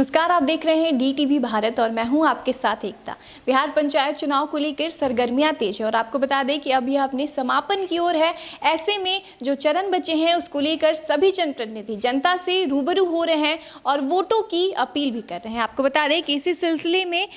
नमस्कार, आप देख रहे हैं DTV भारत और मैं हूं आपके साथ एकता। बिहार पंचायत चुनाव को लेकर सरगर्मियां तेज है और आपको बता दें कि अब यह अपने समापन की ओर है। ऐसे में जो चरण बचे हैं उसको लेकर सभी जनप्रतिनिधि जनता से रूबरू हो रहे हैं और वोटों की अपील भी कर रहे हैं। आपको बता दें कि इसी सिलसिले में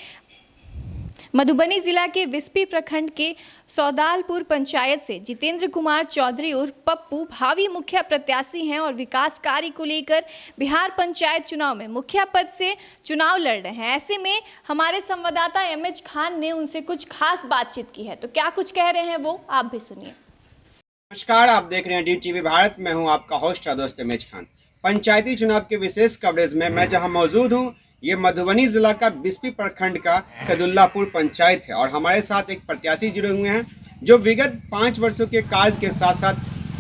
मधुबनी जिला के विस्पी प्रखंड के सौदालपुर पंचायत से जितेंद्र कुमार चौधरी उर्फ पप्पू भावी मुखिया प्रत्याशी हैं और विकास कार्य को लेकर बिहार पंचायत चुनाव में मुखिया पद से चुनाव लड़ रहे हैं। ऐसे में हमारे संवाददाता MH खान ने उनसे कुछ खास बातचीत की है, तो क्या कुछ कह रहे हैं वो आप भी सुनिए। नमस्कार, आप देख रहे हैं DTV भारत। मैं हूं आपका होस्ट दोस्त MH खान। पंचायती चुनाव के विशेष कवरेज में मैं जहां मौजूद हूं, ये मधुबनी जिला का बिस्पी प्रखंड का सैदुल्लापुर पंचायत है और हमारे साथ एक प्रत्याशी जुड़े हुए हैं जो विगत 5 वर्षों के कार्य के साथ साथ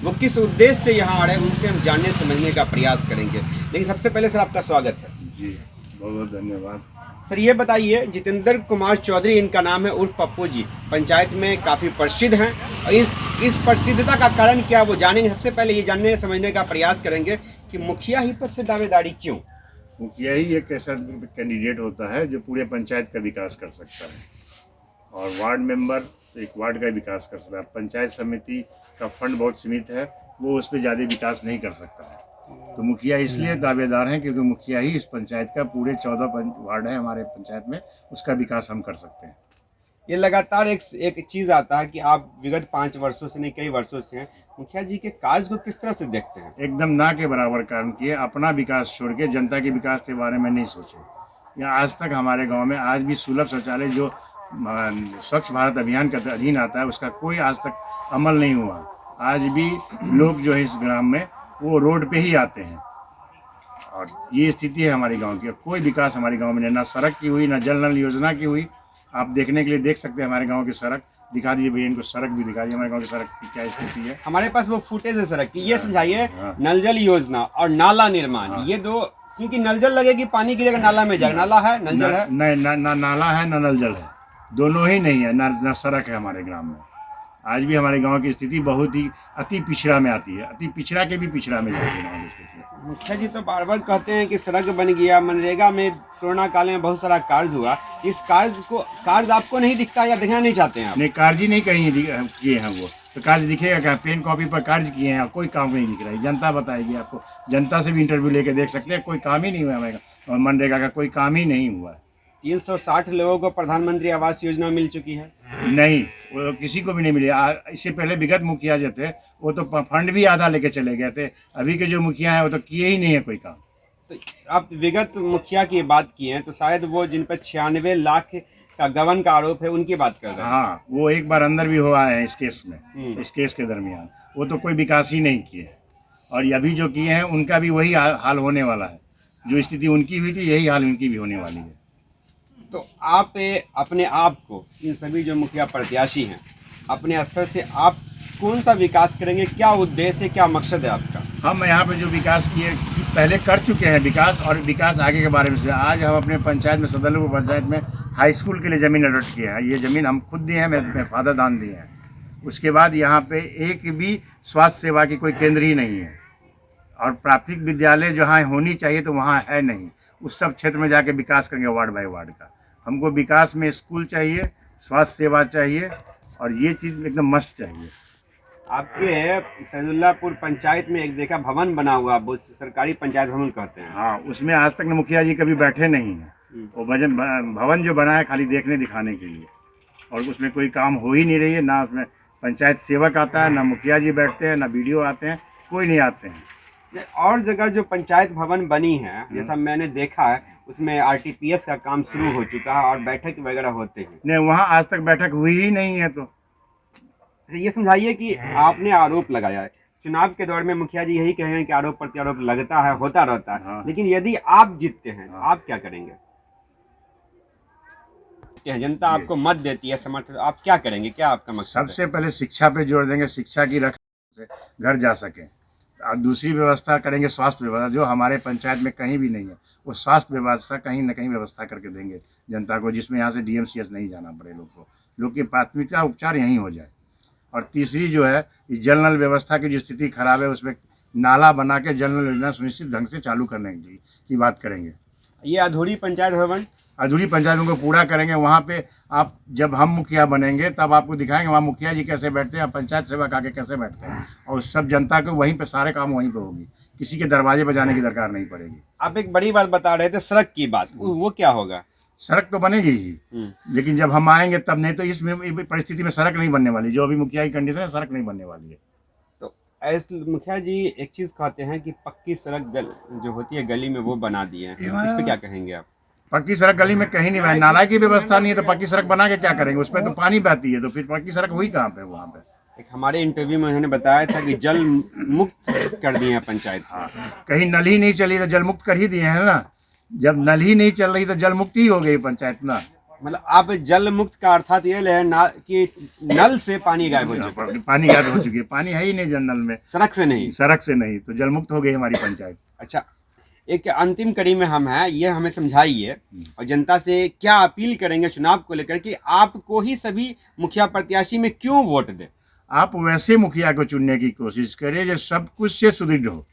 वो किस उद्देश्य से यहाँ आ रहे हैं उनसे हम जानने समझने का प्रयास करेंगे। लेकिन सबसे पहले सर आपका स्वागत है। जी बहुत बहुत धन्यवाद। सर ये बताइए, जितेंद्र कुमार चौधरी इनका नाम है उर्फ पप्पू जी, पंचायत में काफ़ी प्रसिद्ध हैं और इस प्रसिद्धता का कारण क्या वो जानेंगे। सबसे पहले ये जानने समझने का प्रयास करेंगे कि मुखिया ही पद से दावेदारी क्यों। मुखिया ही एक ऐसा कैंडिडेट होता है जो पूरे पंचायत का विकास कर सकता है और वार्ड मेंबर एक वार्ड का विकास कर सकता है। पंचायत समिति का फंड बहुत सीमित है, वो उस पर ज़्यादा विकास नहीं कर सकता है। तो मुखिया इसलिए दावेदार हैं क्योंकि मुखिया ही इस पंचायत का पूरे 14 वार्ड है हमारे पंचायत में, उसका विकास हम कर सकते हैं। ये लगातार एक चीज़ आता है कि आप विगत 5 वर्षों से नहीं कई वर्षों से हैं, मुखिया जी के कार्य को किस तरह से देखते हैं। एकदम ना के बराबर काम किए, अपना विकास छोड़ के जनता के विकास के बारे में नहीं सोचे। या आज तक हमारे गांव में आज भी सुलभ शौचालय जो स्वच्छ भारत अभियान के अधीन आता है उसका कोई आज तक अमल नहीं हुआ। आज भी लोग जो है इस ग्राम में वो रोड पे ही आते हैं और ये स्थिति है हमारे गांव की। कोई विकास हमारे गांव में नहीं, ना सड़क की हुई, ना जल नल योजना की हुई। आप देखने के लिए देख सकते हैं हमारे गांव की सड़क, दिखा दीजिए भैया इनको सड़क भी दिखा दीजिए हमारे गांव की सड़क की क्या स्थिति है। हमारे पास वो फुटेज है सड़क की। ये समझाइए, नल जल योजना और नाला निर्माण, ये दो, क्योंकि नल जल लगेगी पानी की जगह नाला में जाएगा। नाला है, नल जल है नहीं, ना नाला है ना नल जल है, दोनों ही नहीं है। ना सड़क है हमारे ग्राम में। आज भी हमारे गांव की स्थिति बहुत ही अति पिछड़ा में आती है, अति पिछड़ा के भी पिछड़ा में जाती है गाँव की स्थिति। मुखिया जी तो बार बार कहते हैं कि सड़क बन गया, मनरेगा में कोरोना काल में बहुत सारा कार्य हुआ। इस कार्य आपको नहीं दिखता या दिखाना नहीं चाहते हैं आप? नहीं, कार्य नहीं कहीं किए हैं वो, तो कार्य दिखेगा क्या? पेन कॉपी पर कार्य किए हैं, कोई काम नहीं दिख रहा है। जनता बताएगी आपको, जनता से भी इंटरव्यू लेके देख सकते हैं, कोई काम ही नहीं हुआ हमारे और मनरेगा का कोई काम ही नहीं हुआ है। 360 लोगों को प्रधानमंत्री आवास योजना मिल चुकी है? नहीं, वो किसी को भी नहीं मिली। इससे पहले विगत मुखिया जो थे वो तो फंड भी आधा लेके चले गए थे। अभी के जो मुखिया हैं वो तो किए ही नहीं है कोई काम। तो आप विगत मुखिया की बात किए हैं तो शायद वो जिन पर 96 लाख का गबन का आरोप है उनकी बात कर रहे हैं। हाँ, वो एक बार अंदर भी हो आए हैं इस केस में। इस केस के दरमियान वो तो कोई विकास ही नहीं किए और अभी जो किए हैं उनका भी वही हाल होने वाला है। जो स्थिति उनकी हुई थी यही हाल उनकी भी होने वाली है। तो आप अपने आप को, इन सभी जो मुखिया प्रत्याशी हैं, अपने स्तर से आप कौन सा विकास करेंगे? क्या उद्देश्य है, क्या मकसद है आपका? हम यहाँ पे जो विकास किए पहले कर चुके हैं विकास, और विकास आगे के बारे में से आज हम अपने पंचायत में सदलपुर पंचायत में हाई स्कूल के लिए ज़मीन अलॉट किए हैं। ये ज़मीन हम खुद दिए हैं, मेरे फादर दान दिए हैं। उसके बाद यहाँ पे एक भी स्वास्थ्य सेवा की कोई केंद्र ही नहीं है और प्राथमिक विद्यालय जहाँ होनी चाहिए तो वहाँ है नहीं। उस सब क्षेत्र में जाके विकास करेंगे वार्ड बाय वार्ड का। हमको विकास में स्कूल चाहिए, स्वास्थ्य सेवा चाहिए और ये चीज़ एकदम मस्ट चाहिए। आपके सैदुल्लापुर पंचायत में एक देखा भवन बना हुआ, वो सरकारी पंचायत भवन कहते हैं। हाँ, उसमें आज तक मुखिया जी कभी बैठे नहीं हैं। वो भवन जो बना है खाली देखने दिखाने के लिए और उसमें कोई काम हो ही नहीं रही है। ना उसमें पंचायत सेवक आता है, ना मुखिया जी बैठते हैं, ना BDO आते हैं, कोई नहीं आते हैं। और जगह जो पंचायत भवन बनी है जैसा मैंने देखा है उसमें RTPS का काम शुरू हो चुका है और बैठक वगैरह होते हैं। नहीं, वहाँ आज तक बैठक हुई ही नहीं है। तो ये समझाइए कि आपने आरोप लगाया है, चुनाव के दौर में मुखिया जी यही कहेंगे कि आरोप प्रत्यारोप लगता है, होता रहता है। हाँ। लेकिन यदि आप जीतते हैं तो आप क्या करेंगे? जनता आपको मत देती है, समर्थन, आप क्या करेंगे? क्या आपका मकसद? सबसे पहले शिक्षा पे जोर देंगे, शिक्षा की रख घर जा सके। और दूसरी व्यवस्था करेंगे स्वास्थ्य व्यवस्था, जो हमारे पंचायत में कहीं भी नहीं है। वो स्वास्थ्य व्यवस्था कहीं ना कहीं व्यवस्था करके देंगे जनता को, जिसमें यहाँ से DMCH नहीं जाना पड़े लोग को, लोग की प्राथमिकता उपचार यहीं हो जाए। और तीसरी जो है जल नल व्यवस्था की जो स्थिति खराब है उसमें नाला बना के जल नल योजना सुनिश्चित ढंग से चालू करने की बात करेंगे। ये अधूरी पंचायत भवन अधूरी पंचायतों को पूरा करेंगे। वहाँ पे आप जब हम मुखिया बनेंगे तब आपको दिखाएंगे वहाँ मुखिया जी कैसे बैठते हैं, पंचायत सेवक आके कैसे बैठते हैं, और सब जनता को वहीं पे सारे काम वहीं पे होगी, किसी के दरवाजे पे जाने की दरकार नहीं पड़ेगी। आप एक बड़ी बात बता रहे थे, सड़क की बात, वो क्या होगा? सड़क तो बनेगी ही, लेकिन जब हम आएंगे तब, नहीं तो इस परिस्थिति में सड़क नहीं बनने वाली। जो अभी मुखिया की कंडीशन है, सड़क नहीं बनने वाली है। तो ऐसे मुखिया जी एक चीज कहते हैं कि पक्की सड़क जो होती है गली में वो बना दी है, इस पे क्या कहेंगे आप? पक्की सड़क गली में कहीं नहीं बनी, नाला की व्यवस्था नहीं है तो पक्की सड़क बना के क्या करेंगे? उसमें तो पानी बहती है, तो फिर पक्की सड़क हुई कहाँ पे? वहाँ पे एक हमारे इंटरव्यू में उन्होंने बताया था कि जल मुक्त कर दिए हैं पंचायत। कहीं नल ही नहीं चली तो जल मुक्त कर ही दिए हैं ना। जब नल ही नहीं चल रही तो जल मुक्त ही हो गई पंचायत ना। मतलब आप जल मुक्त का अर्थात ये ले कि नल से पानी गायब हो चुका है, पानी गायब हो चुकी है, पानी है ही नहीं जनरल में, सड़क से नहीं, सड़क से नहीं, तो जल मुक्त हो गई हमारी पंचायत। अच्छा, एक अंतिम कड़ी में हम हैं, ये हमें समझाइए और जनता से क्या अपील करेंगे चुनाव को लेकर कि आपको ही सभी मुखिया प्रत्याशी में क्यों वोट दे? आप वैसे मुखिया को चुनने की कोशिश करिए जो सब कुछ से सुदृढ़ हो।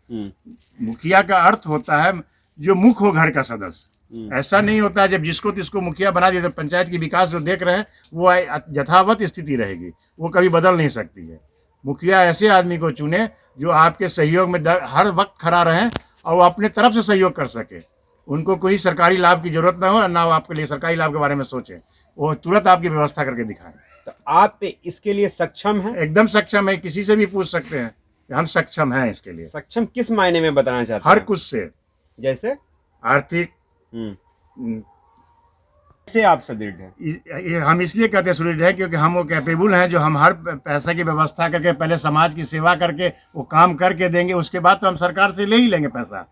मुखिया का अर्थ होता है जो मुख हो घर का सदस्य। ऐसा नहीं होता है जब जिसको तिसको मुखिया बना दिया तो पंचायत की विकास जो देख रहे हैं वो यथावत स्थिति रहेगी, वो कभी बदल नहीं सकती है। मुखिया ऐसे आदमी को चुने जो आपके सहयोग में हर वक्त खड़ा रहे और वो अपने तरफ से सहयोग कर सके। उनको कोई सरकारी लाभ की जरूरत ना हो, ना वो आपके लिए सरकारी लाभ के बारे में सोचे, वो तुरंत आपकी व्यवस्था करके दिखाएं। तो आप इसके लिए सक्षम हैं? एकदम सक्षम है, किसी से भी पूछ सकते हैं कि हम सक्षम हैं इसके लिए। सक्षम किस मायने में बताना चाहते हैं? हर कुछ से, जैसे आर्थिक। से आप सुदृढ़ हैं? हम इसलिए कहते हैं सुदृढ़ है क्योंकि हम वो कैपेबल हैं जो हम हर पैसा की व्यवस्था करके पहले समाज की सेवा करके वो काम करके देंगे, उसके बाद तो हम सरकार से ले ही लेंगे पैसा।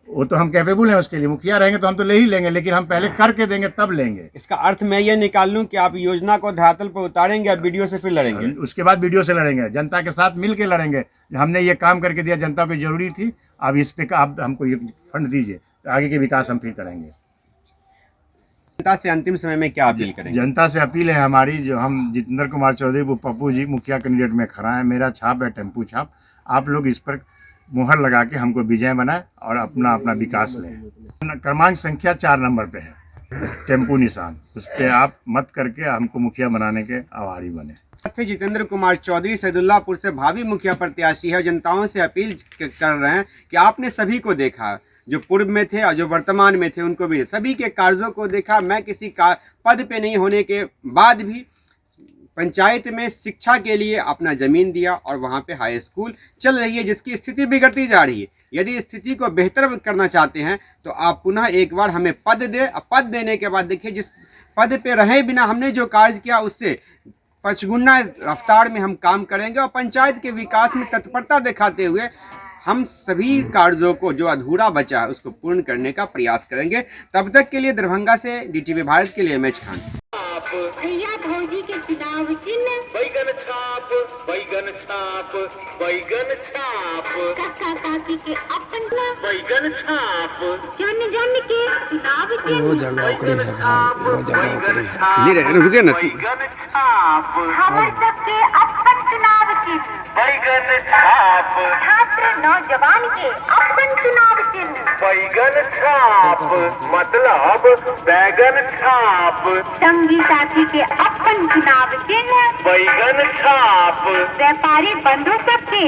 वो तो हम कैपेबल हैं उसके लिए। मुखिया रहेंगे तो हम तो ले ही लेंगे, लेकिन हम पहले करके देंगे तब लेंगे। इसका अर्थ मैं ये निकाल लूं कि आप योजना को धरातल पर उतारेंगे, अब वीडियो से फिर लड़ेंगे? उसके बाद वीडियो से लड़ेंगे, जनता के साथ मिल के लड़ेंगे। हमने ये काम करके दिया, जनता को जरूरी थी, अब इस पे आप हमको ये फंड दीजिए, आगे के विकास हम फिर करेंगे। जनता से अंतिम समय में क्या अपील करेंगे? जनता से अपील है हमारी, जो हम जितेंद्र कुमार चौधरी वो पप्पू जी मुखिया कैंडिडेट में खड़ा है, मेरा छाप है टेम्पू छाप। आप लोग इस पर मुहर लगा के हमको विजय बनाए और अपना अपना विकास लें। क्रमांक संख्या 4 नंबर पे है टेम्पू निशान, उस पर आप मत करके हमको मुखिया बनाने के आभारी बने। जितेंद्र कुमार चौधरी सैदुल्लापुर से भावी मुखिया प्रत्याशी है। जनताओं से अपील कर रहे हैं कि आपने सभी को देखा, जो पूर्व में थे और जो वर्तमान में थे, उनको भी सभी के कार्यों को देखा। मैं किसी का पद पे नहीं होने के बाद भी पंचायत में शिक्षा के लिए अपना ज़मीन दिया और वहाँ पे हाई स्कूल चल रही है जिसकी स्थिति बिगड़ती जा रही है। यदि स्थिति को बेहतर करना चाहते हैं तो आप पुनः एक बार हमें पद दें। पद देने के बाद देखिए जिस पद पे रहे बिना हमने जो कार्य किया उससे 5 गुना रफ्तार में हम काम करेंगे और पंचायत के विकास में तत्परता दिखाते हुए हम सभी कार्यों को जो अधूरा बचा है उसको पूर्ण करने का प्रयास करेंगे। तब तक के लिए दरभंगा से DTV भारत के लिए एमएच खान। भैया भौजी के चुनाव चिन्ह बैगन छाप, बैगन छाप, बैगन छाप, काका काकी के अपन बैगन छाप, जन जन के चुनाव चिन्ह वो जगह ओकरे है भाई, वो जगह ओकरे है। ये रुके ना, बैगन छाप, हमर सबके अपन चुनाव चिन्ह बैगन छाप, छात्र नौजवान के अपन चुनाव चिन्ह बैगन छाप, मतलब बैगन छाप, संगी साथी के अपन चुनाव चिन्ह बैगन छाप, व्यापारी बंधु सबके